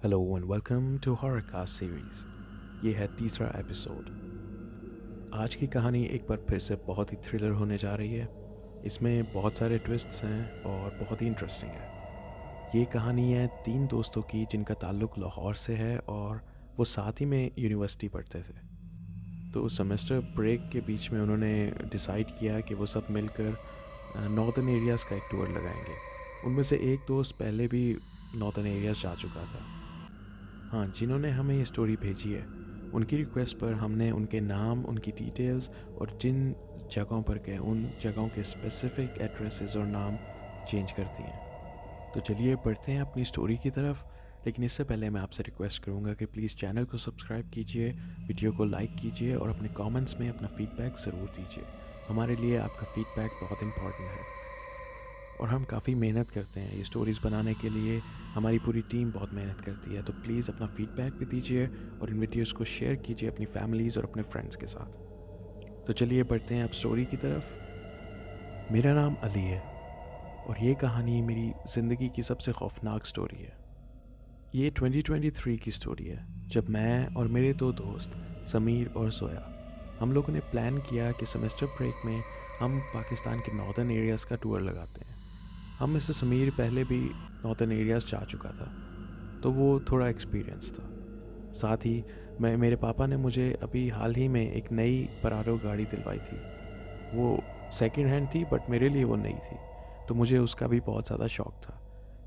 Hello and welcome to horror cast series. ये है तीसरा एपिसोड। आज की कहानी एक बार फिर से बहुत ही थ्रिलर होने जा रही है। इसमें बहुत सारे ट्विस्ट्स हैं और बहुत ही इंटरेस्टिंग है। ये कहानी है तीन दोस्तों की जिनका ताल्लुक़ लाहौर से है और वो साथ ही में यूनिवर्सिटी पढ़ते थे। तो सेमेस्टर ब्रेक के बीच में उन्होंने डिसाइड किया कि वो सब मिलकर नॉर्दर्न एरियाज़ का एक टूर लगाएंगे। उनमें से एक दोस्त पहले भी नॉर्दर्न एरियाज़ जा चुका था। हाँ, जिन्होंने हमें ये स्टोरी भेजी है उनकी रिक्वेस्ट पर हमने उनके नाम, उनकी डिटेल्स और जिन जगहों पर गए उन जगहों के स्पेसिफिक एड्रेसेस और नाम चेंज कर दिए हैं। तो चलिए बढ़ते हैं अपनी स्टोरी की तरफ। लेकिन इससे पहले मैं आपसे रिक्वेस्ट करूँगा कि प्लीज़ चैनल को सब्सक्राइब कीजिए, वीडियो को लाइक कीजिए और अपने कमेंट्स में अपना फीडबैक ज़रूर दीजिए। हमारे लिए आपका फीडबैक बहुत इंपॉर्टेंट है और हम काफ़ी मेहनत करते हैं ये स्टोरीज़ बनाने के लिए। हमारी पूरी टीम बहुत मेहनत करती है, तो प्लीज़ अपना फीडबैक भी दीजिए और इन वीडियोज़ को शेयर कीजिए अपनी फैमिलीज़ और अपने फ्रेंड्स के साथ। तो चलिए बढ़ते हैं अब स्टोरी की तरफ। मेरा नाम अली है और ये कहानी मेरी ज़िंदगी की सबसे खौफनाक स्टोरी है। ये 2023 की स्टोरी है, जब मैं और मेरे दो दोस्त समीर और जोया, हम लोगों ने प्लान किया कि सेमेस्टर ब्रेक में हम पाकिस्तान के नॉर्दर्न एरियाज़ का टूर लगाते हैं। हम में से समीर पहले भी नॉर्दर्न एरियाज़ जा चुका था, तो वो थोड़ा एक्सपीरियंस था। साथ ही मेरे पापा ने मुझे अभी हाल ही में एक नई परारो गाड़ी दिलवाई थी। वो सेकंड हैंड थी बट मेरे लिए वो नई थी, तो मुझे उसका भी बहुत ज़्यादा शौक़ था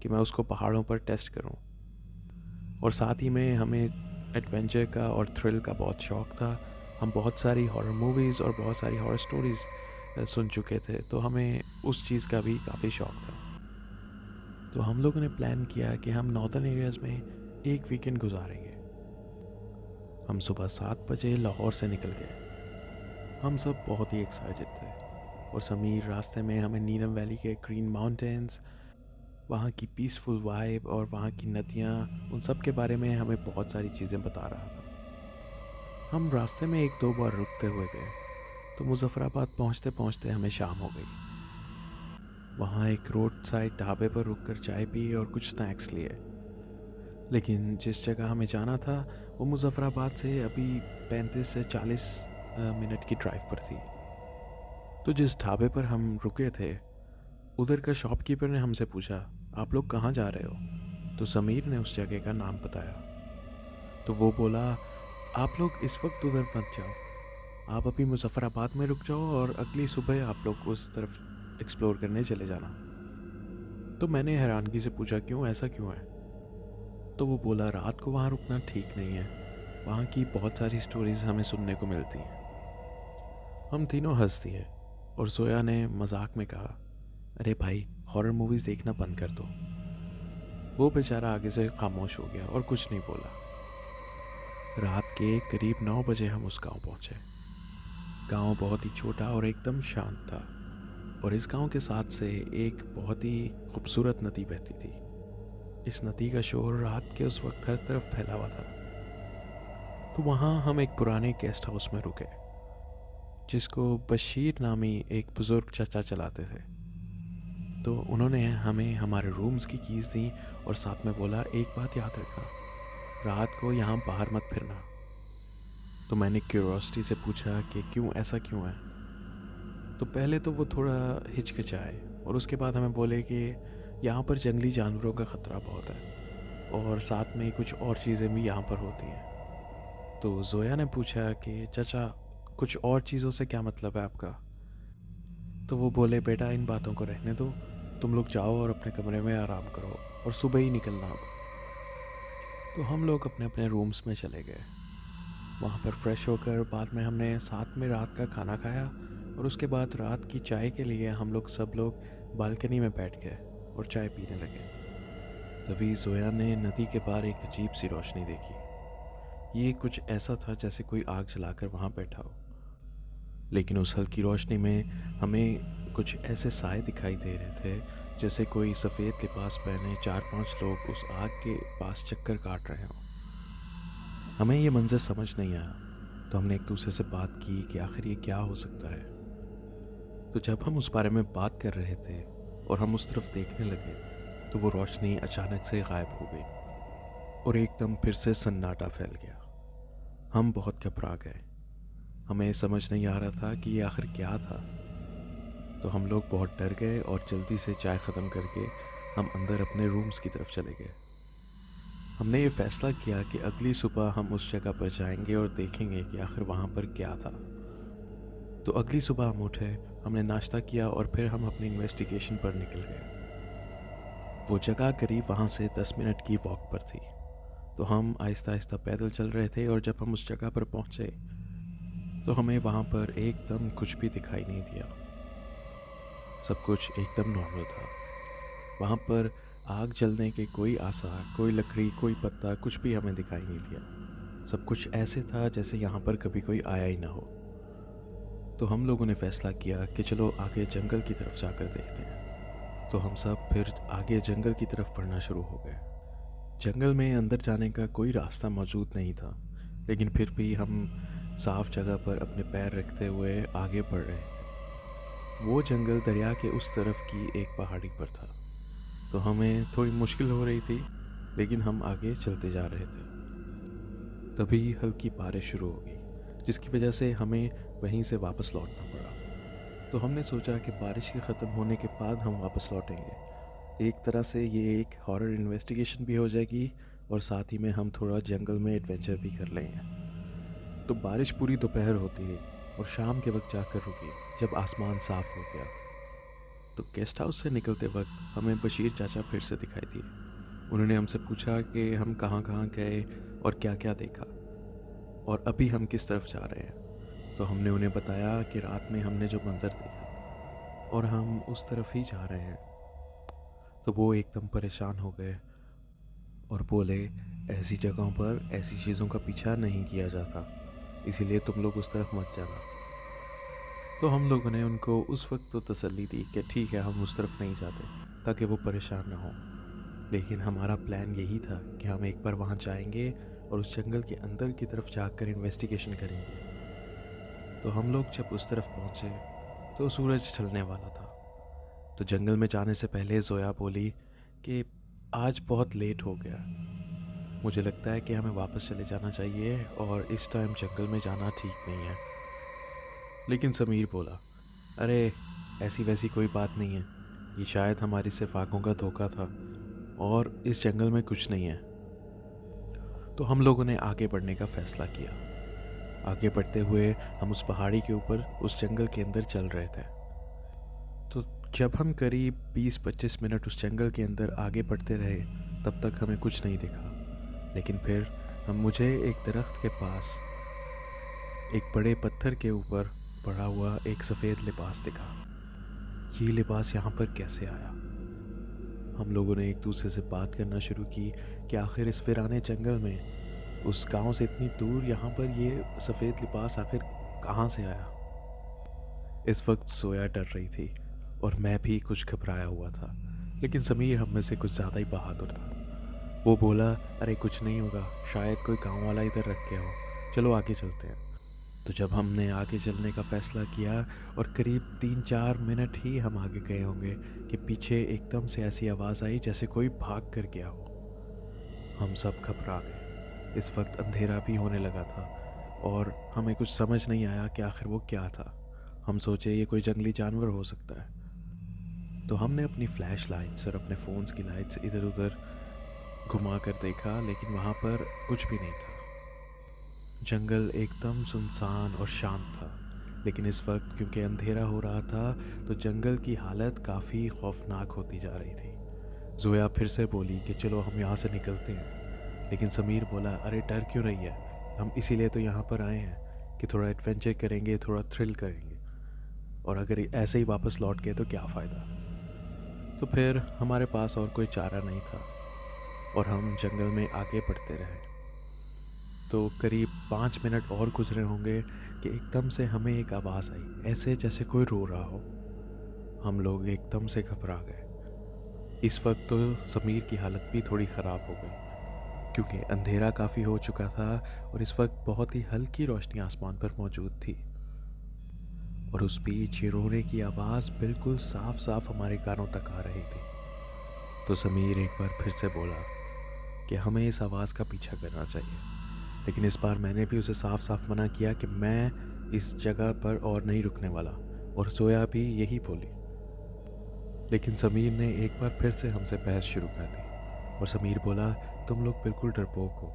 कि मैं उसको पहाड़ों पर टेस्ट करूं। और साथ ही में हमें एडवेंचर का और थ्रिल का बहुत शौक़ था। हम बहुत सारी हॉरर मूवीज़ और बहुत सारी हॉरर स्टोरीज़ सुन चुके थे, तो हमें उस चीज़ का भी काफ़ी शौक़ था। तो हम लोगों ने प्लान किया कि हम नॉर्दर्न एरियाज़ में एक वीकेंड गुजारेंगे। हम सुबह 7 बजे लाहौर से निकल गए। हम सब बहुत ही एक्साइटेड थे और समीर रास्ते में हमें नीलम वैली के ग्रीन माउंटेन्स, वहाँ की पीसफुल वाइब और वहाँ की नदियाँ, उन सब के बारे में हमें बहुत सारी चीज़ें बता रहा था। हम रास्ते में एक दो बार रुकते हुए गए, तो मुजफ्फराबाद पहुँचते पहुँचते हमें शाम हो गई। वहाँ एक रोड साइड ढाबे पर रुककर चाय पी और कुछ स्नैक्स लिए। लेकिन जिस जगह हमें जाना था वो मुजफ्फराबाद से अभी 35 से 40 मिनट की ड्राइव पर थी। तो जिस ढाबे पर हम रुके थे उधर का शॉपकीपर ने हमसे पूछा, आप लोग कहाँ जा रहे हो? तो समीर ने उस जगह का नाम बताया। तो वो बोला, आप लोग इस वक्त उधर मत जाओ, आप अभी मुजफ्फराबाद में रुक जाओ और अगली सुबह आप लोग उस तरफ एक्सप्लोर करने चले जाना। तो मैंने हैरानगी से पूछा, क्यों, ऐसा क्यों है? तो वो बोला, रात को वहाँ रुकना ठीक नहीं है, वहाँ की बहुत सारी स्टोरीज़ हमें सुनने को मिलती हैं। हम तीनों हंस दिए और जोया ने मजाक में कहा, अरे भाई, हॉरर मूवीज़ देखना बंद कर दो। वो बेचारा आगे से खामोश हो गया और कुछ नहीं बोला। रात के करीब 9 बजे हम उस गांव पहुंचे। गांव बहुत ही छोटा और एकदम शांत था और इस गांव के साथ से एक बहुत ही खूबसूरत नदी बहती थी। इस नदी का शोर रात के उस वक्त हर तरफ फैला हुआ था। तो वहाँ हम एक पुराने गेस्ट हाउस में रुके, जिसको बशीर नामी एक बुज़ुर्ग चाचा चलाते थे। तो उन्होंने हमें हमारे रूम्स की कीज़ दी और साथ में बोला, एक बात याद रखना, रात को यहाँ बाहर मत फिरना। तो मैंने क्यूरोसिटी से पूछा कि क्यों, ऐसा क्यों है? तो पहले तो वो थोड़ा हिचकिचाए और उसके बाद हमें बोले कि यहाँ पर जंगली जानवरों का ख़तरा बहुत है और साथ में कुछ और चीज़ें भी यहाँ पर होती हैं। तो जोया ने पूछा कि चाचा, कुछ और चीज़ों से क्या मतलब है आपका? तो वो बोले, बेटा इन बातों को रहने दो, तुम लोग जाओ और अपने कमरे में आराम करो और सुबह ही निकलना अब। तो हम लोग अपने अपने रूम्स में चले गए। वहाँ पर फ्रेश होकर बाद में हमने साथ में रात का खाना खाया और उसके बाद रात की चाय के लिए हम लोग सब लोग बालकनी में बैठ गए और चाय पीने लगे। तभी जोया ने नदी के पार एक अजीब सी रोशनी देखी। ये कुछ ऐसा था जैसे कोई आग जलाकर वहाँ बैठा हो, लेकिन उस हल्की रोशनी में हमें कुछ ऐसे साए दिखाई दे रहे थे जैसे कोई सफ़ेद लिबास पहने 4-5 लोग उस आग के पास चक्कर काट रहे हों। हमें ये मंजर समझ नहीं आया, तो हमने एक दूसरे से बात की कि आखिर ये क्या हो सकता है। तो जब हम उस बारे में बात कर रहे थे और हम उस तरफ देखने लगे, तो वो रोशनी अचानक से गायब हो गई। और एकदम फिर से सन्नाटा फैल गया। हम बहुत घबरा गए। हमें समझ नहीं आ रहा था कि ये आखिर क्या था। तो हम लोग बहुत डर गए और जल्दी से चाय ख़त्म करके हम अंदर अपने रूम्स की तरफ चले गए। हमने ये फ़ैसला किया कि अगली सुबह हम उस जगह पर जाएंगे और देखेंगे कि आखिर वहाँ पर क्या था। तो अगली सुबह हम उठे, हमने नाश्ता किया और फिर हम अपनी इन्वेस्टिगेशन पर निकल गए। वो जगह करीब वहाँ से 10 मिनट की वॉक पर थी। तो हम आहिस्ता आहिस्ता पैदल चल रहे थे और जब हम उस जगह पर पहुँचे तो हमें वहाँ पर एकदम कुछ भी दिखाई नहीं दिया। सब कुछ एकदम नॉर्मल था। वहाँ पर आग जलने के कोई आसार, कोई लकड़ी, कोई पत्ता, कुछ भी हमें दिखाई नहीं दिया। सब कुछ ऐसे था जैसे यहाँ पर कभी कोई आया ही ना हो। तो हम लोगों ने फ़ैसला किया कि चलो आगे जंगल की तरफ जाकर देखते हैं। तो हम सब फिर आगे जंगल की तरफ बढ़ना शुरू हो गए। जंगल में अंदर जाने का कोई रास्ता मौजूद नहीं था, लेकिन फिर भी हम साफ जगह पर अपने पैर रखते हुए आगे बढ़ रहे थे। वो जंगल दरिया के उस तरफ की एक पहाड़ी पर था। तो हमें थोड़ी मुश्किल हो रही थी, लेकिन हम आगे चलते जा रहे थे। तभी हल्की बारिश शुरू हो गई, जिसकी वजह से हमें वहीं से वापस लौटना पड़ा। तो हमने सोचा कि बारिश के ख़त्म होने के बाद हम वापस लौटेंगे। एक तरह से ये एक हॉरर इन्वेस्टिगेशन भी हो जाएगी और साथ ही में हम थोड़ा जंगल में एडवेंचर भी कर लेंगे। तो बारिश पूरी दोपहर होती रही और शाम के वक्त जाकर रुकी, जब आसमान साफ़ हो गया। तो गेस्ट हाउस से निकलते वक्त हमें बशीर चाचा फिर से दिखाई दिए। उन्होंने हमसे पूछा कि हम कहाँ कहाँ गए और क्या क्या देखा और अभी हम किस तरफ जा रहे हैं। तो हमने उन्हें बताया कि रात में हमने जो मंज़र देखा और हम उस तरफ ही जा रहे हैं। तो वो एकदम परेशान हो गए और बोले, ऐसी जगहों पर ऐसी चीज़ों का पीछा नहीं किया जाता, इसीलिए तुम लोग उस तरफ मत जाना। तो हम लोगों ने उनको उस वक्त तो तसल्ली दी कि ठीक है, हम उस तरफ नहीं जाते, ताकि वो परेशान ना हो। लेकिन हमारा प्लान यही था कि हम एक बार वहाँ जाएंगे और उस जंगल के अंदर की तरफ जाकर इन्वेस्टिगेशन करेंगे। तो हम लोग जब उस तरफ पहुँचे तो सूरज ढलने वाला था। तो जंगल में जाने से पहले जोया बोली कि आज बहुत लेट हो गया, मुझे लगता है कि हमें वापस चले जाना चाहिए और इस टाइम जंगल में जाना ठीक नहीं है। लेकिन समीर बोला, अरे ऐसी वैसी कोई बात नहीं है, ये शायद हमारी सिर्फ आँखों का धोखा था और इस जंगल में कुछ नहीं है। तो हम लोगों ने आगे बढ़ने का फ़ैसला किया। आगे बढ़ते हुए हम उस पहाड़ी के ऊपर उस जंगल के अंदर चल रहे थे। तो जब हम करीब 20-25 मिनट उस जंगल के अंदर आगे बढ़ते रहे, तब तक हमें कुछ नहीं दिखा। लेकिन फिर मुझे एक दरख्त के पास एक बड़े पत्थर के ऊपर पड़ा हुआ एक सफ़ेद लिबास दिखा। ये लिबास यहाँ पर कैसे आया? हम लोगों ने एक दूसरे से बात करना शुरू की कि आखिर इस वीराने जंगल में, उस गांव से इतनी दूर, यहाँ पर ये सफ़ेद लिबास आखिर कहाँ से आया? इस वक्त सोया डर रही थी और मैं भी कुछ घबराया हुआ था, लेकिन समीर हम में से कुछ ज़्यादा ही बहादुर था। वो बोला, अरे कुछ नहीं होगा, शायद कोई गांव वाला इधर रख गया हो, चलो आगे चलते हैं। तो जब हमने आगे चलने का फ़ैसला किया और करीब 3-4 मिनट ही हम आगे गए होंगे कि पीछे एकदम से ऐसी आवाज़ आई जैसे कोई भाग कर गया हो। हम सब घबरा गए। इस वक्त अंधेरा भी होने लगा था और हमें कुछ समझ नहीं आया कि आखिर वो क्या था। हम सोचे ये कोई जंगली जानवर हो सकता है। तो हमने अपनी फ्लैश लाइट्स और अपने फ़ोन्स की लाइट्स इधर उधर घुमा कर देखा, लेकिन वहाँ पर कुछ भी नहीं था। जंगल एकदम सुनसान और शांत था। लेकिन इस वक्त क्योंकि अंधेरा हो रहा था, तो जंगल की हालत काफ़ी खौफनाक होती जा रही थी। जोया फिर से बोली कि चलो हम यहाँ से निकलते हैं। लेकिन समीर बोला, अरे डर क्यों रही है, हम इसीलिए तो यहाँ पर आए हैं कि थोड़ा एडवेंचर करेंगे, थोड़ा थ्रिल करेंगे, और अगर ऐसे ही वापस लौट गए तो क्या फ़ायदा। तो फिर हमारे पास और कोई चारा नहीं था और हम जंगल में आगे बढ़ते रहे। तो करीब 5 मिनट और गुजरे होंगे कि एकदम से हमें एक आवाज़ आई, ऐसे जैसे कोई रो रहा हो। हम लोग एकदम से घबरा गए। इस वक्त तो समीर की हालत भी थोड़ी ख़राब हो गई, क्योंकि अंधेरा काफ़ी हो चुका था और इस वक्त बहुत ही हल्की रोशनी आसमान पर मौजूद थी। और उस बीच ये रोने की आवाज़ बिल्कुल साफ साफ हमारे कानों तक आ रही थी। तो समीर एक बार फिर से बोला, कि हमें इस आवाज़ का पीछा करना चाहिए। लेकिन इस बार मैंने भी उसे साफ साफ मना किया कि मैं इस जगह पर और नहीं रुकने वाला, और जोया भी यही बोली। लेकिन समीर ने एक बार फिर से हमसे बहस शुरू कर दी और समीर बोला, तुम लोग बिल्कुल डरपोक हो।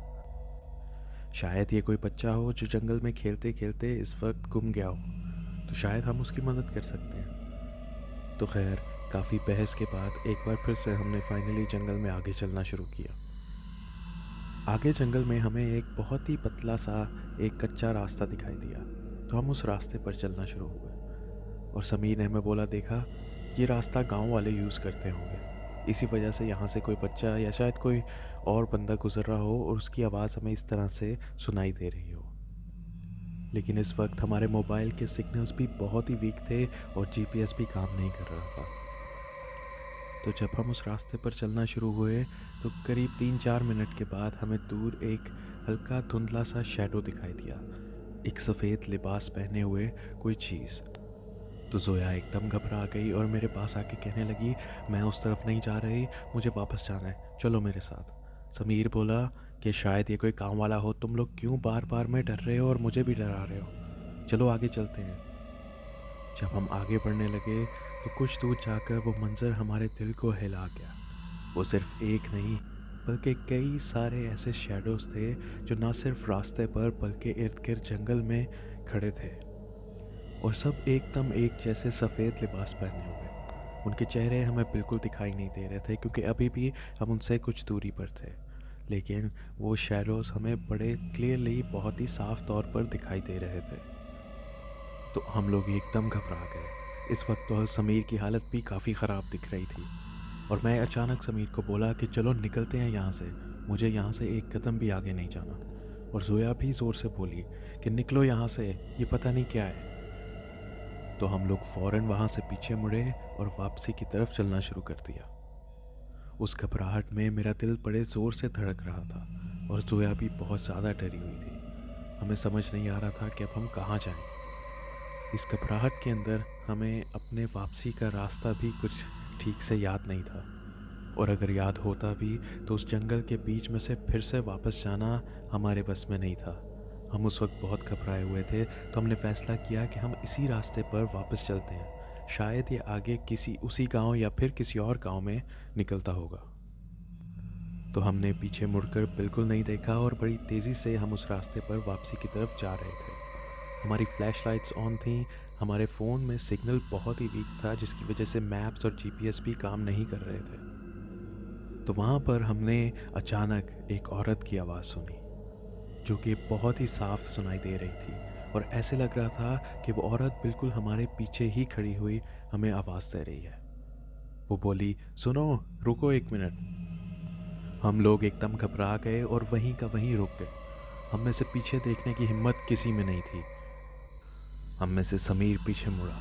शायद ये कोई बच्चा हो जो जंगल में खेलते खेलते इस वक्त गुम गया हो, तो शायद हम उसकी मदद कर सकते हैं। तो खैर, काफ़ी बहस के बाद एक बार फिर से हमने फाइनली जंगल में आगे चलना शुरू किया। आगे जंगल में हमें एक बहुत ही पतला सा एक कच्चा रास्ता दिखाई दिया, तो हम उस रास्ते पर चलना शुरू हुए। और समीर ने हमें बोला, देखा, ये रास्ता गांव वाले यूज़ करते होंगे, इसी वजह से यहाँ से कोई बच्चा या शायद कोई और बंदा गुजर रहा हो और उसकी आवाज़ हमें इस तरह से सुनाई दे रही हो। लेकिन इस वक्त हमारे मोबाइल के सिग्नल्स भी बहुत ही वीक थे और जीपीएस भी काम नहीं कर रहा था। तो जब हम उस रास्ते पर चलना शुरू हुए तो करीब 3-4 मिनट के बाद हमें दूर एक हल्का धुंधला सा शैडो दिखाई दिया, एक सफ़ेद लिबास पहने हुए कोई चीज़। तो जोया एकदम घबरा गई और मेरे पास आके कहने लगी, मैं उस तरफ नहीं जा रही, मुझे वापस जाना है, चलो मेरे साथ। समीर बोला कि शायद ये कोई काम वाला हो, तुम लोग क्यों बार बार में डर रहे हो और मुझे भी डरा रहे हो, चलो आगे चलते हैं। जब हम आगे बढ़ने लगे तो कुछ दूर जाकर वो मंज़र हमारे दिल को हिला गया। वो सिर्फ एक नहीं बल्कि कई सारे ऐसे शैडोज़ थे जो ना सिर्फ रास्ते पर बल्कि इर्द गिर्द जंगल में खड़े थे, और सब एकदम एक जैसे सफ़ेद लिबास पहने हुए। उनके चेहरे हमें बिल्कुल दिखाई नहीं दे रहे थे क्योंकि अभी भी हम उनसे कुछ दूरी पर थे, लेकिन वो शैडोज़ हमें बड़े क्लियरली बहुत ही साफ तौर पर दिखाई दे रहे थे। तो हम लोग एकदम घबरा गए। इस वक्त तो समीर की हालत भी काफ़ी ख़राब दिख रही थी, और मैं अचानक समीर को बोला कि चलो निकलते हैं यहाँ से, मुझे यहाँ से एक कदम भी आगे नहीं जाना। और जोया भी ज़ोर से बोली कि निकलो यहाँ से, ये पता नहीं क्या है। तो हम लोग फ़ौरन वहाँ से पीछे मुड़े और वापसी की तरफ चलना शुरू कर दिया। उस घबराहट में मेरा दिल बड़े ज़ोर से धड़क रहा था और जोया भी बहुत ज़्यादा डरी हुई थी। हमें समझ नहीं आ रहा था कि अब हम कहाँ जाएं। इस घबराहट के अंदर हमें अपने वापसी का रास्ता भी कुछ ठीक से याद नहीं था, और अगर याद होता भी तो उस जंगल के बीच में से फिर से वापस जाना हमारे बस में नहीं था। हम उस वक्त बहुत घबराए हुए थे, तो हमने फ़ैसला किया कि हम इसी रास्ते पर वापस चलते हैं, शायद ये आगे किसी उसी गांव या फिर किसी और गांव में निकलता होगा। तो हमने पीछे मुड़कर बिल्कुल नहीं देखा और बड़ी तेज़ी से हम उस रास्ते पर वापसी की तरफ जा रहे थे। हमारी फ्लैश लाइट्स ऑन थीं, हमारे फ़ोन में सिग्नल बहुत ही वीक था जिसकी वजह से मैप्स और जीपीएस भी काम नहीं कर रहे थे। तो वहाँ पर हमने अचानक एक औरत की आवाज़ सुनी जो कि बहुत ही साफ सुनाई दे रही थी, और ऐसे लग रहा था कि वो औरत बिल्कुल हमारे पीछे ही खड़ी हुई हमें आवाज़ दे रही है। वो बोली, सुनो, रुको एक मिनट। हम लोग एकदम घबरा गए और वहीं का वहीं रुक गए। हम में से पीछे देखने की हिम्मत किसी में नहीं थी। हम में से समीर पीछे मुड़ा,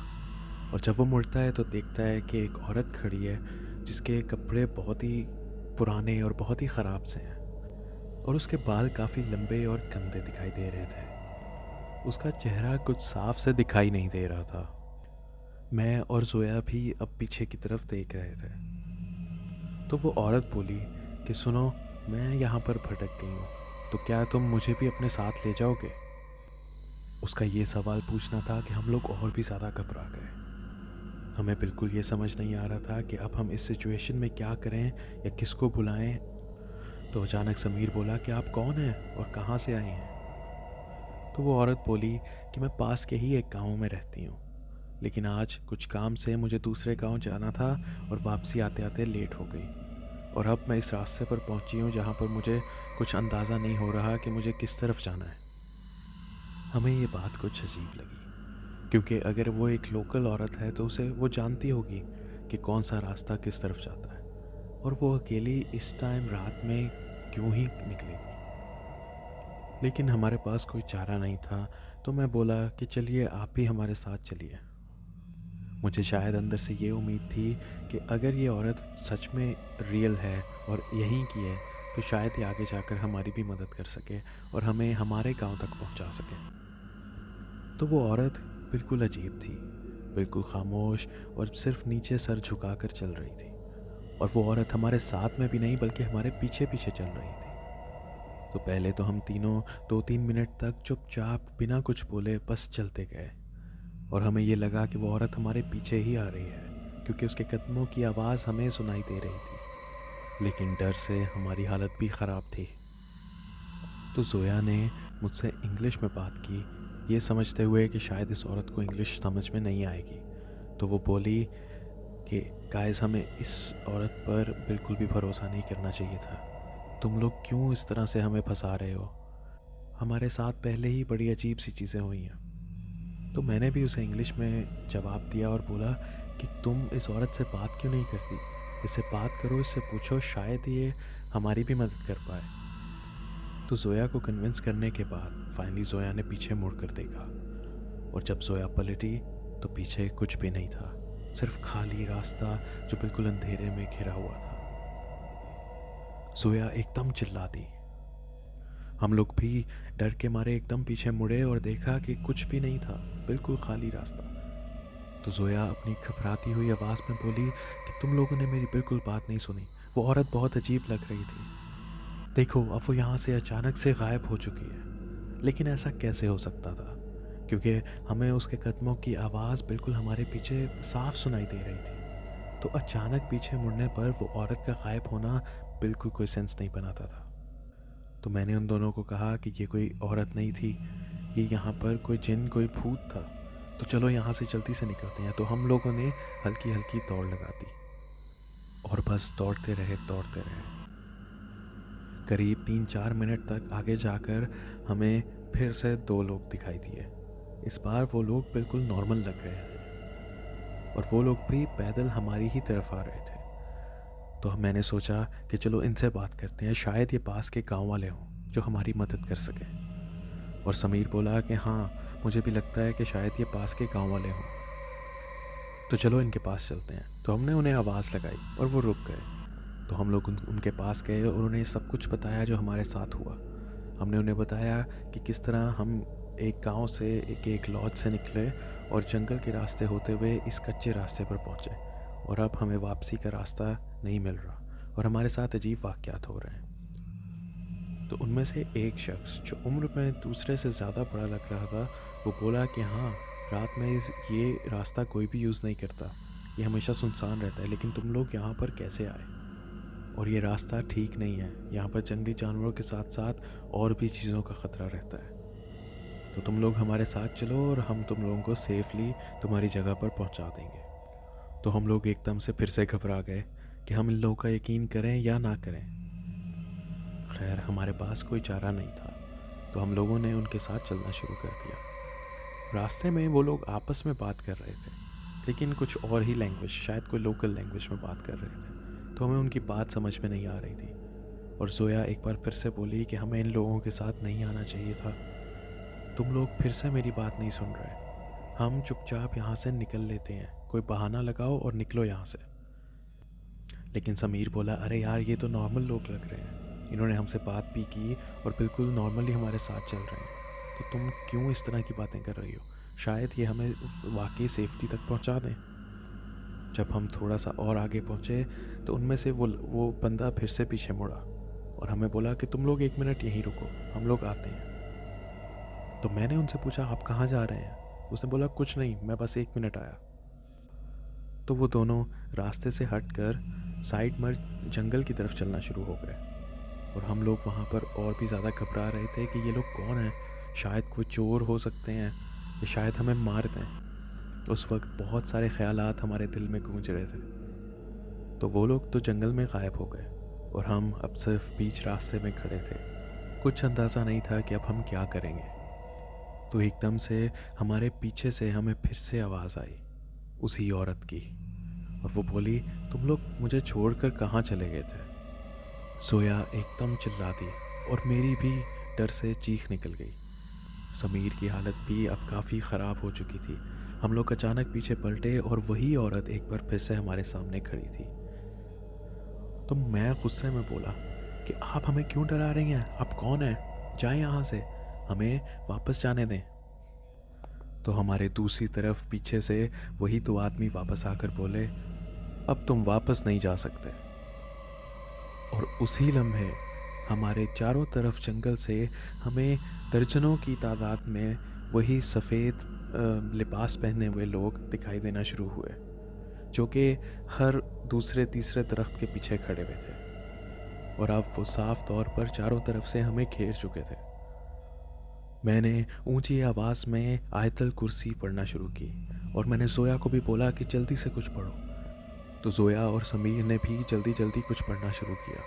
और जब वो मुड़ता है तो देखता है कि एक औरत खड़ी है जिसके कपड़े बहुत ही पुराने और बहुत ही ख़राब से हैं, और उसके बाल काफ़ी लंबे और गंदे दिखाई दे रहे थे। उसका चेहरा कुछ साफ से दिखाई नहीं दे रहा था। मैं और जोया भी अब पीछे की तरफ देख रहे थे। तो वो औरत बोली कि सुनो, मैं यहाँ पर भटक गई हूँ, तो क्या तुम मुझे भी अपने साथ ले जाओगे? उसका ये सवाल पूछना था कि हम लोग और भी ज़्यादा घबरा गए। हमें बिल्कुल ये समझ नहीं आ रहा था कि अब हम इस सिचुएशन में क्या करें या किसको बुलाएं। तो अचानक समीर बोला कि आप कौन हैं और कहाँ से आए हैं? तो वो औरत बोली कि मैं पास के ही एक गांव में रहती हूँ, लेकिन आज कुछ काम से मुझे दूसरे गांव जाना था और वापसी आते आते लेट हो गई, और अब मैं इस रास्ते पर पहुँची हूँ जहाँ पर मुझे कुछ अंदाज़ा नहीं हो रहा कि मुझे किस तरफ जाना है। हमें ये बात कुछ अजीब लगी, क्योंकि अगर वो एक लोकल औरत है तो उसे वो जानती होगी कि कौन सा रास्ता किस तरफ जाता है, और वो अकेली इस टाइम रात में क्यों ही निकलेगी। लेकिन हमारे पास कोई चारा नहीं था, तो मैं बोला कि चलिए आप भी हमारे साथ चलिए। मुझे शायद अंदर से ये उम्मीद थी कि अगर ये औरत सच में रियल है और यहीं की है तो शायद ये आगे जाकर हमारी भी मदद कर सके और हमें हमारे गांव तक पहुंचा सके। तो वो औरत बिल्कुल अजीब थी, बिल्कुल खामोश और सिर्फ नीचे सर झुकाकर चल रही थी, और वो औरत हमारे साथ में भी नहीं बल्कि हमारे पीछे पीछे चल रही थी। तो पहले तो हम तीनों 2-3 मिनट तक चुपचाप बिना कुछ बोले बस चलते गए और हमें ये लगा कि वो औरत हमारे पीछे ही आ रही है क्योंकि उसके कदमों की आवाज़ हमें सुनाई दे रही थी। लेकिन डर से हमारी हालत भी ख़राब थी। तो जोया ने मुझसे इंग्लिश में बात की, ये समझते हुए कि शायद इस औरत को इंग्लिश समझ में नहीं आएगी। तो वो बोली कि गाइस, हमें इस औरत पर बिल्कुल भी भरोसा नहीं करना चाहिए था। तुम लोग क्यों इस तरह से हमें फंसा रहे हो? हमारे साथ पहले ही बड़ी अजीब सी चीज़ें हुई हैं। तो मैंने भी उसे इंग्लिश में जवाब दिया और बोला कि तुम इस औरत से बात क्यों नहीं करती? इससे बात करो, इससे पूछो, शायद ये हमारी भी मदद कर पाए। तो जोया को कन्विंस करने के बाद फाइनली जोया ने पीछे मुड़ कर देखा और जब जोया पलटी तो पीछे कुछ भी नहीं था, सिर्फ खाली रास्ता जो बिल्कुल अंधेरे में घिरा हुआ था। जोया एकदम चिल्ला दी। हम लोग भी डर के मारे एकदम पीछे मुड़े और देखा कि कुछ भी नहीं था, बिल्कुल खाली रास्ता। तो जोया अपनी घबराती हुई आवाज़ में बोली कि तुम लोगों ने मेरी बिल्कुल बात नहीं सुनी। वो औरत बहुत अजीब लग रही थी। देखो, अब वो यहाँ से अचानक से गायब हो चुकी है। लेकिन ऐसा कैसे हो सकता था? क्योंकि हमें उसके कदमों की आवाज़ बिल्कुल हमारे पीछे साफ सुनाई दे रही थी। तो अचानक पीछे मुड़ने पर वो औरत का गायब होना बिल्कुल कोई सेंस नहीं बनाता था। तो मैंने उन दोनों को कहा कि ये कोई औरत नहीं थी, ये यहाँ पर कोई जिन, कोई भूत था। तो चलो यहाँ से जल्दी से निकलते हैं। तो हम लोगों ने हल्की हल्की दौड़ लगा दी और बस दौड़ते रहे दौड़ते रहे। करीब 3-4 मिनट तक आगे जाकर हमें फिर से 2 लोग दिखाई दिए। इस बार वो लोग बिल्कुल नॉर्मल लग रहे थे और वो लोग भी पैदल हमारी ही तरफ आ रहे थे। तो मैंने सोचा कि चलो इनसे बात करते हैं, शायद ये पास के गांव वाले हों जो हमारी मदद कर सकें। और समीर बोला कि हाँ, मुझे भी लगता है कि शायद ये पास के गांव वाले हों, तो चलो इनके पास चलते हैं। तो हमने उन्हें आवाज़ लगाई और वो रुक गए। तो हम लोग उनके पास गए और उन्हें सब कुछ बताया जो हमारे साथ हुआ। हमने उन्हें बताया कि किस तरह हम एक गांव से एक लॉज से निकले और जंगल के रास्ते होते हुए इस कच्चे रास्ते पर पहुंचे और अब हमें वापसी का रास्ता नहीं मिल रहा और हमारे साथ अजीब वाक़यात हो रहे हैं। तो उनमें से एक शख्स जो उम्र में दूसरे से ज़्यादा बड़ा लग रहा था, वो बोला कि हाँ, रात में ये रास्ता कोई भी यूज़ नहीं करता, ये हमेशा सुनसान रहता है, लेकिन तुम लोग यहाँ पर कैसे आए? और ये रास्ता ठीक नहीं है, यहाँ पर जंगली जानवरों के साथ साथ और भी चीज़ों का ख़तरा रहता है। तो तुम लोग हमारे साथ चलो और हम तुम लोगों को सेफली तुम्हारी जगह पर पहुँचा देंगे। तो हम लोग एकदम से फिर से घबरा गए कि हम इन लोगों का यकीन करें या ना करें। खैर, हमारे पास कोई चारा नहीं था, तो हम लोगों ने उनके साथ चलना शुरू कर दिया। रास्ते में वो लोग आपस में बात कर रहे थे, लेकिन कुछ और ही लैंग्वेज, शायद कोई लोकल लैंग्वेज में बात कर रहे थे, तो हमें उनकी बात समझ में नहीं आ रही थी। और जोया एक बार फिर से बोली कि हमें इन लोगों के साथ नहीं आना चाहिए था। तुम लोग फिर से मेरी बात नहीं सुन रहे। हम चुपचाप यहाँ से निकल लेते हैं, कोई बहाना लगाओ और निकलो यहाँ से। लेकिन समीर बोला, अरे यार, ये तो नॉर्मल लोग लग रहे हैं, इन्होंने हमसे बात भी की और बिल्कुल नॉर्मली हमारे साथ चल रहे हैं, तो तुम क्यों इस तरह की बातें कर रही हो? शायद ये हमें वाकई सेफ्टी तक पहुँचा दें। जब हम थोड़ा सा और आगे पहुँचे तो उनमें से वो बंदा फिर से पीछे मुड़ा और हमें बोला कि तुम लोग 1 मिनट यहीं रुको, हम लोग आते हैं। तो मैंने उनसे पूछा, आप कहाँ जा रहे हैं? उसने बोला, कुछ नहीं, मैं बस 1 मिनट आया। तो वो दोनों रास्ते से हटकर साइड में जंगल की तरफ चलना शुरू हो गए और हम लोग वहाँ पर और भी ज़्यादा घबरा रहे थे कि ये लोग कौन हैं, शायद कोई चोर हो सकते हैं या शायद हमें मार दें। उस वक्त बहुत सारे ख्यालात हमारे दिल में गूंज रहे थे। तो वो लोग तो जंगल में गायब हो गए और हम अब सिर्फ बीच रास्ते में खड़े थे। कुछ अंदाज़ा नहीं था कि अब हम क्या करेंगे। तो एकदम से हमारे पीछे से हमें फिर से आवाज़ आई, उसी औरत की, और वो बोली, तुम लोग मुझे छोड़कर कहाँ चले गए थे? सोया एकदम चिल्ला दी और मेरी भी डर से चीख निकल गई। समीर की हालत भी अब काफ़ी ख़राब हो चुकी थी। हम लोग अचानक पीछे पलटे और वही औरत एक बार फिर से हमारे सामने खड़ी थी। तो मैं गुस्से में बोला कि आप हमें क्यों डरा रही हैं? आप कौन हैं? जाएं यहाँ से, हमें वापस जाने दें। तो हमारे दूसरी तरफ पीछे से वही 2 आदमी वापस आकर बोले, अब तुम वापस नहीं जा सकते। और उसी लम्हे हमारे चारों तरफ जंगल से हमें दर्जनों की तादाद में वही सफ़ेद लिबास पहने हुए लोग दिखाई देना शुरू हुए, जो कि हर दूसरे तीसरे दरख्त के पीछे खड़े हुए थे, और अब वो साफ तौर पर चारों तरफ से हमें घेर चुके थे। मैंने ऊंची आवाज़ में आयतल कुर्सी पढ़ना शुरू की और मैंने जोया को भी बोला कि जल्दी से कुछ पढ़ो। तो जोया और समीर ने भी जल्दी जल्दी कुछ पढ़ना शुरू किया।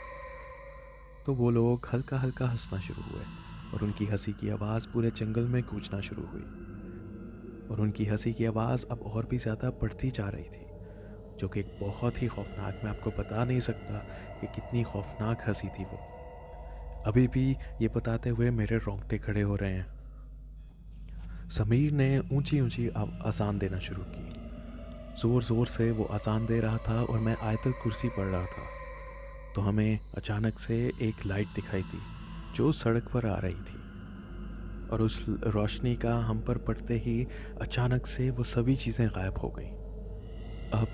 तो वो लोग हल्का हल्का हंसना शुरू हुए और उनकी हंसी की आवाज़ पूरे जंगल में गूंजना शुरू हुई, और उनकी हंसी की आवाज़ अब और भी ज़्यादा बढ़ती जा रही थी, जो कि एक बहुत ही खौफनाक, मैं आपको बता नहीं सकता कि कितनी खौफनाक हंसी थी वो। अभी भी ये बताते हुए मेरे रोंगटे खड़े हो रहे हैं। समीर ने ऊंची ऊंची अजान देना शुरू की। ज़ोर ज़ोर से वो अजान दे रहा था और मैं आयतल कुर्सी पढ़ रहा था। तो हमें अचानक से एक लाइट दिखाई दी जो सड़क पर आ रही थी, और उस रोशनी का हम पर पड़ते ही अचानक से वो सभी चीज़ें गायब हो गईं। अब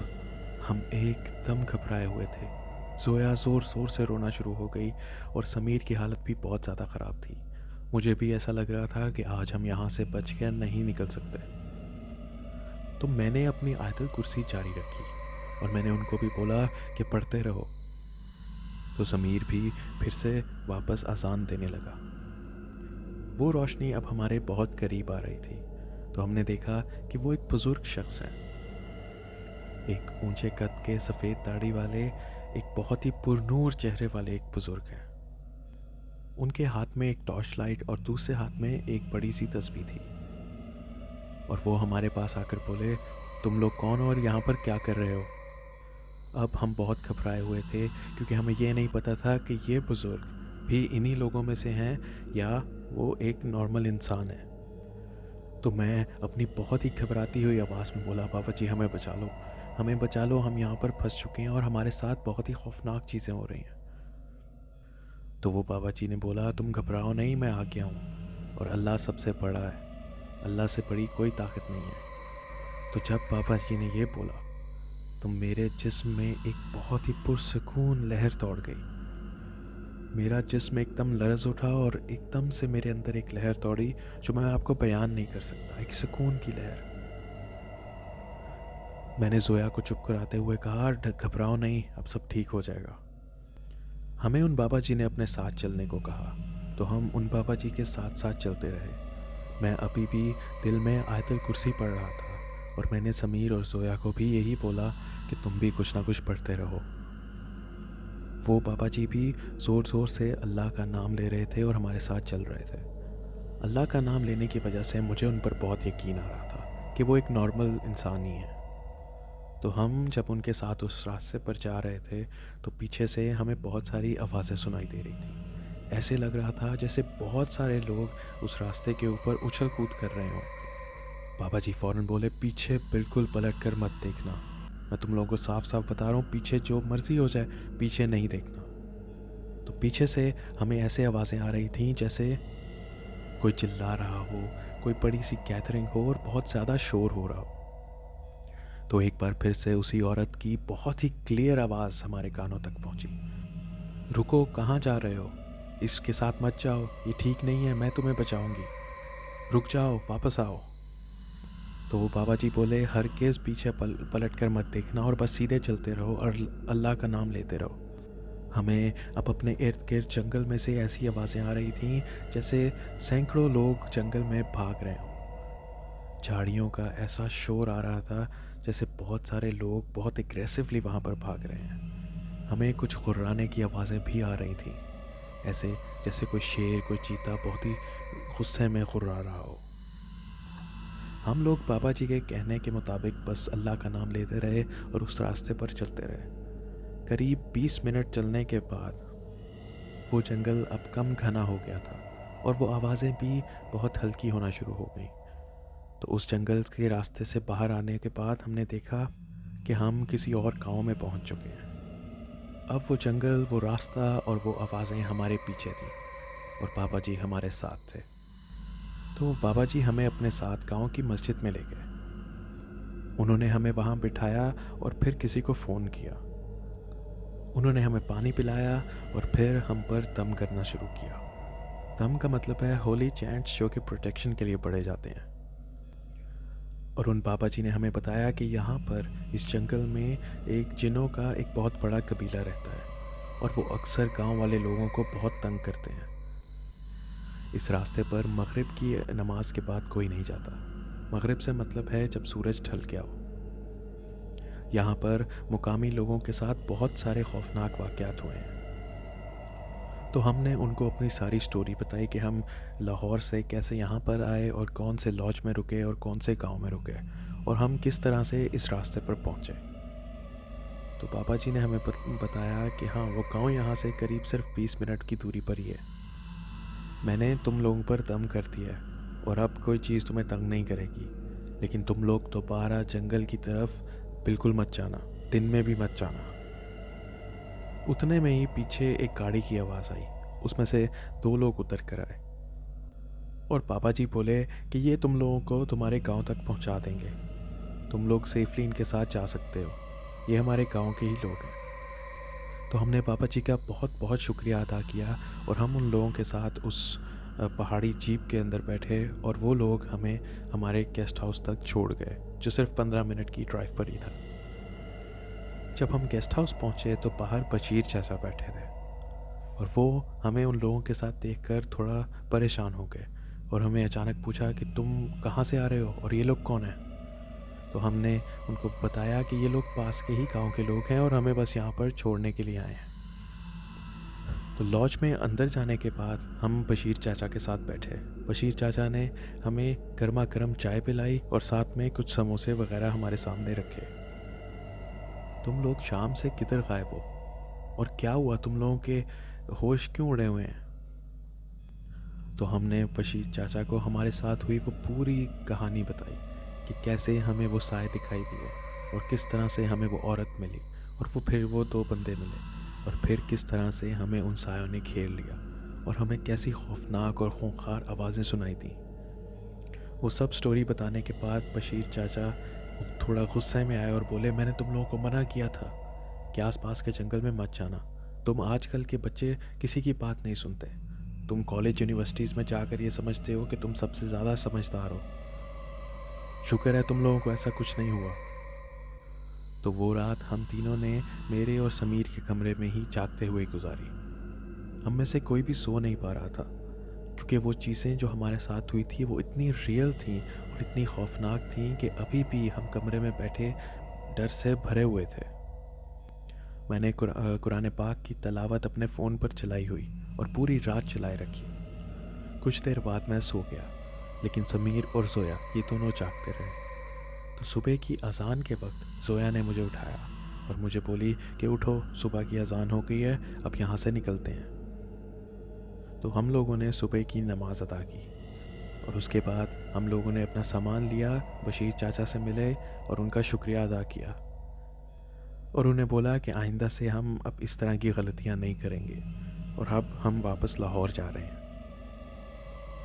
हम एकदम घबराए हुए थे। जोया ज़ोर ज़ोर से रोना शुरू हो गई और समीर की हालत भी बहुत ज़्यादा ख़राब थी। मुझे भी ऐसा लग रहा था कि आज हम यहाँ से बच कर नहीं निकल सकते। तो मैंने अपनी आयतल कुर्सी जारी रखी और मैंने उनको भी बोला कि पढ़ते रहो। तो समीर भी फिर से वापस अजान देने लगा। वो रोशनी अब हमारे बहुत करीब आ रही थी, तो हमने देखा कि वो एक बुज़ुर्ग शख्स है। एक ऊंचे कद के सफ़ेद दाढ़ी वाले, एक बहुत ही पुरनूर चेहरे वाले एक बुज़ुर्ग हैं। उनके हाथ में एक टॉर्च लाइट और दूसरे हाथ में एक बड़ी सी तस्बीह थी, और वो हमारे पास आकर बोले, तुम लोग कौन और यहाँ पर क्या कर रहे हो? अब हम बहुत घबराए हुए थे, क्योंकि हमें ये नहीं पता था कि ये बुज़ुर्ग भी इन्हीं लोगों में से हैं या वो एक नॉर्मल इंसान है। तो मैं अपनी बहुत ही घबराती हुई आवाज़ में बोला, बाबा जी हमें बचा लो, हमें बचा लो, हम यहाँ पर फंस चुके हैं और हमारे साथ बहुत ही खौफनाक चीज़ें हो रही हैं। तो वो बाबा जी ने बोला, तुम घबराओ नहीं, मैं आ गया हूँ, और अल्लाह सबसे बड़ा है, अल्लाह से बड़ी कोई ताकत नहीं है। तो जब बाबा जी ने ये बोला तो मेरे जिस्म में एक बहुत ही पुरसकून लहर दौड़ गई। मेरा जिस्म एकदम लरज़ उठा और एकदम से मेरे अंदर एक लहर दौड़ी जो मैं आपको बयान नहीं कर सकता, एक सुकून की लहर। मैंने जोया को चुप कराते हुए कहा, घबराओ नहीं, अब सब ठीक हो जाएगा। हमें उन बाबा जी ने अपने साथ चलने को कहा, तो हम उन बाबा जी के साथ साथ चलते रहे। मैं अभी भी दिल में आयतल कुर्सी पढ़ रहा था, और मैंने समीर और जोया को भी यही बोला कि तुम भी कुछ ना कुछ पढ़ते रहो। वो बाबा जी भी ज़ोर ज़ोर से अल्लाह का नाम ले रहे थे और हमारे साथ चल रहे थे। अल्लाह का नाम लेने की वजह से मुझे उन पर बहुत यकीन आ रहा था कि वो एक नॉर्मल इंसान ही है। तो हम जब उनके साथ उस रास्ते पर जा रहे थे तो पीछे से हमें बहुत सारी आवाज़ें सुनाई दे रही थी। ऐसे लग रहा था जैसे बहुत सारे लोग उस रास्ते के ऊपर उछल कूद कर रहे हों। बाबा जी फ़ौरन बोले, पीछे बिल्कुल पलट कर मत देखना, मैं तुम लोगों को साफ साफ बता रहा हूँ, पीछे जो मर्ज़ी हो जाए पीछे नहीं देखना। तो पीछे से हमें ऐसे आवाज़ें आ रही थीं जैसे कोई चिल्ला रहा हो, कोई बड़ी सी गैदरिंग हो और बहुत ज़्यादा शोर हो रहा हो। तो एक बार फिर से उसी औरत की बहुत ही क्लियर आवाज़ हमारे कानों तक पहुंची, रुको, कहाँ जा रहे हो? इसके साथ मत जाओ, ये ठीक नहीं है, मैं तुम्हें बचाऊंगी, रुक जाओ, वापस आओ। तो वो बाबा जी बोले, हरगिज़ पीछे पलट कर मत देखना और बस सीधे चलते रहो और अल्लाह का नाम लेते रहो। हमें अब अपने इर्द गिर्द जंगल में से ऐसी आवाज़ें आ रही थीं जैसे सैकड़ों लोग जंगल में भाग रहे हों। झाड़ियों का ऐसा शोर आ रहा था जैसे बहुत सारे लोग बहुत एग्रेसिवली वहाँ पर भाग रहे हैं। हमें कुछ गुर्राने की आवाज़ें भी आ रही थीं, ऐसे जैसे कोई शेर, कोई चीता बहुत ही गुस्से में गुर्रा रहा हो। हम लोग बाबा जी के कहने के मुताबिक बस अल्लाह का नाम लेते रहे और उस रास्ते पर चलते रहे। करीब 20 मिनट चलने के बाद वो जंगल अब कम घना हो गया था और वो आवाज़ें भी बहुत हल्की होना शुरू हो गई। तो उस जंगल के रास्ते से बाहर आने के बाद हमने देखा कि हम किसी और गांव में पहुंच चुके हैं। अब वो जंगल, वो रास्ता और वो आवाज़ें हमारे पीछे थी और बाबा जी हमारे साथ थे। तो बाबा जी हमें अपने साथ गांव की मस्जिद में ले गए। उन्होंने हमें वहां बिठाया और फिर किसी को फ़ोन किया। उन्होंने हमें पानी पिलाया और फिर हम पर दम करना शुरू किया। दम का मतलब है होली चैंट्स जो कि प्रोटेक्शन के लिए पढ़े जाते हैं। और उन बाबा जी ने हमें बताया कि यहाँ पर इस जंगल में एक जिनों का एक बहुत बड़ा कबीला रहता है और वो अक्सर गांव वाले लोगों को बहुत तंग करते हैं। इस रास्ते पर मगरिब की नमाज के बाद कोई नहीं जाता। मगरिब से मतलब है जब सूरज ढल गया हो। यहाँ पर मुकामी लोगों के साथ बहुत सारे खौफनाक वाक़यात हुए हैं। तो हमने उनको अपनी सारी स्टोरी बताई कि हम लाहौर से कैसे यहाँ पर आए और कौन से लॉज में रुके और कौन से गांव में रुके और हम किस तरह से इस रास्ते पर पहुँचे। तो बाबा जी ने हमें बताया कि हाँ, वो गांव यहाँ से करीब सिर्फ 20 मिनट की दूरी पर ही है। मैंने तुम लोगों पर दम कर दिया है और अब कोई चीज़ तुम्हें तंग नहीं करेगी, लेकिन तुम लोग दोबारा जंगल की तरफ बिल्कुल मत जाना, दिन में भी मत जाना। उतने में ही पीछे एक गाड़ी की आवाज़ आई। उसमें से 2 लोग उतर कर आए और पापा जी बोले कि ये तुम लोगों को तुम्हारे गांव तक पहुंचा देंगे, तुम लोग सेफली इनके साथ जा सकते हो, ये हमारे गांव के ही लोग हैं। तो हमने पापा जी का बहुत बहुत शुक्रिया अदा किया और हम उन लोगों के साथ उस पहाड़ी जीप के अंदर बैठे और वो लोग हमें हमारे गेस्ट हाउस तक छोड़ गए, जो सिर्फ 15 मिनट की ड्राइव पर ही था। जब हम गेस्ट हाउस पहुँचे तो बाहर बशीर चाचा बैठे थे और वो हमें उन लोगों के साथ देखकर थोड़ा परेशान हो गए और हमें अचानक पूछा कि तुम कहाँ से आ रहे हो और ये लोग कौन हैं। तो हमने उनको बताया कि ये लोग पास के ही गांव के लोग हैं और हमें बस यहाँ पर छोड़ने के लिए आए हैं। तो लॉज में अंदर जाने के बाद हम बशीर चाचा के साथ बैठे। बशीर चाचा ने हमें गर्मा गर्म चाय पिलाई और साथ में कुछ समोसे वगैरह हमारे सामने रखे। तुम लोग शाम से किधर गायब हो और क्या हुआ, तुम लोगों के होश क्यों उड़े हुए हैं? तो हमने बशीर चाचा को हमारे साथ हुई वो पूरी कहानी बताई कि कैसे हमें वो साए दिखाई दिए और किस तरह से हमें वो औरत मिली और फिर वो 2 बंदे मिले और फिर किस तरह से हमें उन सायों ने घेर लिया और हमें कैसी खौफनाक और खूंखार आवाज़ें सुनाई दी। वो सब स्टोरी बताने के बाद बशीर चाचा थोड़ा गुस्से में आए और बोले, मैंने तुम लोगों को मना किया था कि आसपास के जंगल में मत जाना। तुम आजकल के बच्चे किसी की बात नहीं सुनते। तुम कॉलेज यूनिवर्सिटीज़ में जाकर ये समझते हो कि तुम सबसे ज़्यादा समझदार हो। शुक्र है तुम लोगों को ऐसा कुछ नहीं हुआ। तो वो रात हम तीनों ने मेरे और समीर के कमरे में ही जागते हुए गुजारी। हम में से कोई भी सो नहीं पा रहा था क्योंकि वो चीज़ें जो हमारे साथ हुई थी वो इतनी रियल थी और इतनी खौफनाक थी कि अभी भी हम कमरे में बैठे डर से भरे हुए थे। मैंने कुरान पाक की तलावत अपने फ़ोन पर चलाई हुई और पूरी रात चलाए रखी। कुछ देर बाद मैं सो गया, लेकिन समीर और जोया ये दोनों जागते रहे। तो सुबह की अज़ान के वक्त जोया ने मुझे उठाया और मुझे बोली कि उठो, सुबह की अज़ान हो गई है, अब यहाँ से निकलते हैं। तो हम लोगों ने सुबह की नमाज़ अदा की और उसके बाद हम लोगों ने अपना सामान लिया, बशीर चाचा से मिले और उनका शुक्रिया अदा किया और उन्हें बोला कि आइंदा से हम अब इस तरह की गलतियाँ नहीं करेंगे और अब हम वापस लाहौर जा रहे हैं।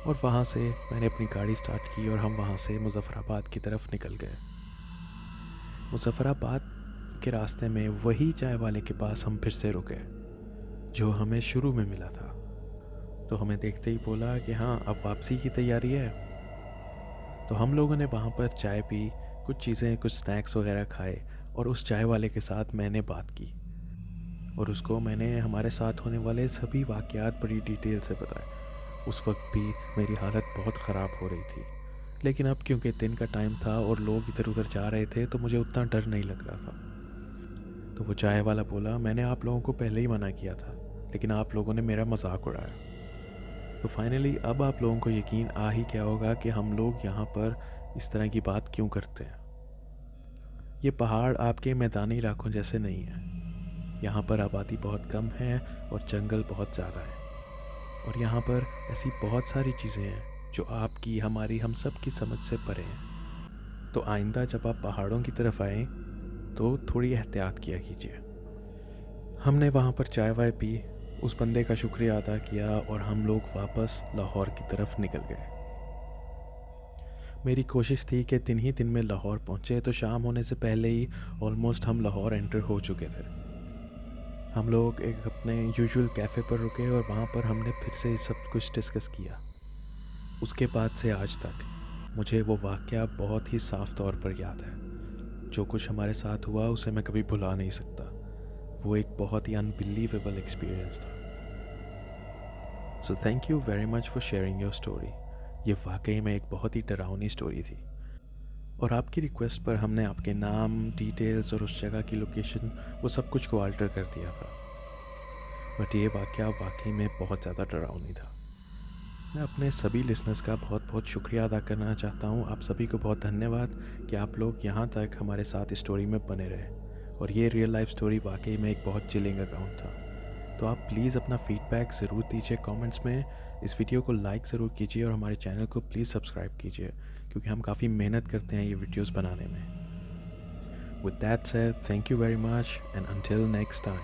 और वहाँ से मैंने अपनी गाड़ी स्टार्ट की और हम वहाँ से मुज़फ़्फ़राबाद की तरफ निकल गए। मुज़फ़्फ़राबाद के रास्ते में वही चाय वाले के पास हम फिर से रुके जो हमें शुरू में मिला था। तो हमें देखते ही बोला कि हाँ, अब वापसी की तैयारी है। तो हम लोगों ने वहाँ पर चाय पी, कुछ चीज़ें, कुछ स्नैक्स वगैरह खाए और उस चाय वाले के साथ मैंने बात की और उसको मैंने हमारे साथ होने वाले सभी वाक़यात बड़ी डिटेल से बताए। उस वक्त भी मेरी हालत बहुत ख़राब हो रही थी, लेकिन अब क्योंकि दिन का टाइम था और लोग इधर उधर जा रहे थे तो मुझे उतना डर नहीं लग रहा था। तो वो चाय वाला बोला, मैंने आप लोगों को पहले ही मना किया था, लेकिन आप लोगों ने मेरा मजाक उड़ाया। तो फाइनली अब आप लोगों को यकीन आ ही क्या होगा कि हम लोग यहाँ पर इस तरह की बात क्यों करते हैं। ये पहाड़ आपके मैदानी इलाकों जैसे नहीं है। यहाँ पर आबादी बहुत कम है और जंगल बहुत ज़्यादा है और यहाँ पर ऐसी बहुत सारी चीज़ें हैं जो आपकी, हमारी, हम सब की समझ से परे हैं। तो आइंदा जब आप पहाड़ों की तरफ आएँ तो थोड़ी एहतियात किया कीजिए। हमने वहाँ पर चाय वाय पी, उस बंदे का शुक्रिया अदा किया और हम लोग वापस लाहौर की तरफ निकल गए। मेरी कोशिश थी कि दिन ही दिन में लाहौर पहुँचे, तो शाम होने से पहले ही ऑलमोस्ट हम लाहौर एंटर हो चुके थे। हम लोग एक अपने यूजुअल कैफ़े पर रुके और वहाँ पर हमने फिर से सब कुछ डिस्कस किया। उसके बाद से आज तक मुझे वो वाक़या बहुत ही साफ तौर पर याद है। जो कुछ हमारे साथ हुआ उसे मैं कभी भुला नहीं सकता। वो एक बहुत ही अनबिलीवेबल एक्सपीरियंस था। So thank you very much for sharing your story. ये वाकई में एक बहुत ही डरावनी स्टोरी थी और आपकी रिक्वेस्ट पर हमने आपके नाम, डिटेल्स और उस जगह की लोकेशन वो सब कुछ को अल्टर कर दिया था। बट ये वाक़या वाकई में बहुत ज़्यादा डरावनी था। मैं अपने सभी लिसनर्स का बहुत बहुत शुक्रिया अदा करना चाहता हूँ। आप सभी को बहुत धन्यवाद कि आप लोग यहाँ तक हमारे साथ इस स्टोरी में बने रहे। और ये रियल लाइफ स्टोरी वाकई में एक बहुत चिलिंग अकाउंट था। तो आप प्लीज़ अपना फीडबैक ज़रूर दीजिए कमेंट्स में। इस वीडियो को लाइक ज़रूर कीजिए और हमारे चैनल को प्लीज़ सब्सक्राइब कीजिए, क्योंकि हम काफ़ी मेहनत करते हैं ये वीडियोस बनाने में। With that said, thank you very much and until next time.